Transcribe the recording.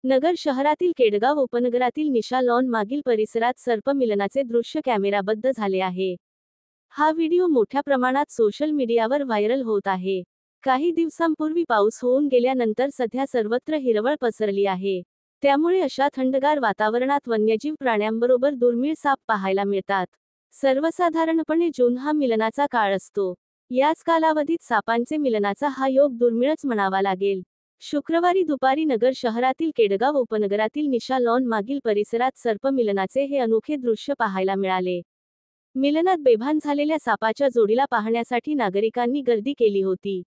नगर शहरातील केडगाव उपनगरातील निशा लॉन मागील परिसरात सर्पमिलनाचे दृश्य कॅमेराबद्ध झाले आहे. हा व्हिडिओ मोठ्या प्रमाणात सोशल मीडियावर व्हायरल होत आहे. काही दिवसांपूर्वी पाऊस होऊन गेल्यानंतर सध्या सर्वत्र हिरवळ पसरली आहे. त्यामुळे अशा थंडगार वातावरणात वन्यजीव प्राण्यांबरोबर दुर्मिळ साप पाहायला मिळतात. सर्वसाधारणपणे जून हा मिलनाचा काळ असतो. याच कालावधीत सापांचे मिलनाचा हा योग दुर्मिळच म्हणावा लागेल. शुक्रवारी दुपारी नगर शहरातील केडगाव उपनगरातील निशा लॉन मागील परिसरात सर्पमिलनाचे हे अनोखे दृश्य पाहायला मिळाले. मिलनात बेभान झालेल्या सापाच्या जोडीला पाहण्यासाठी नागरिकांनी गर्दी केली होती.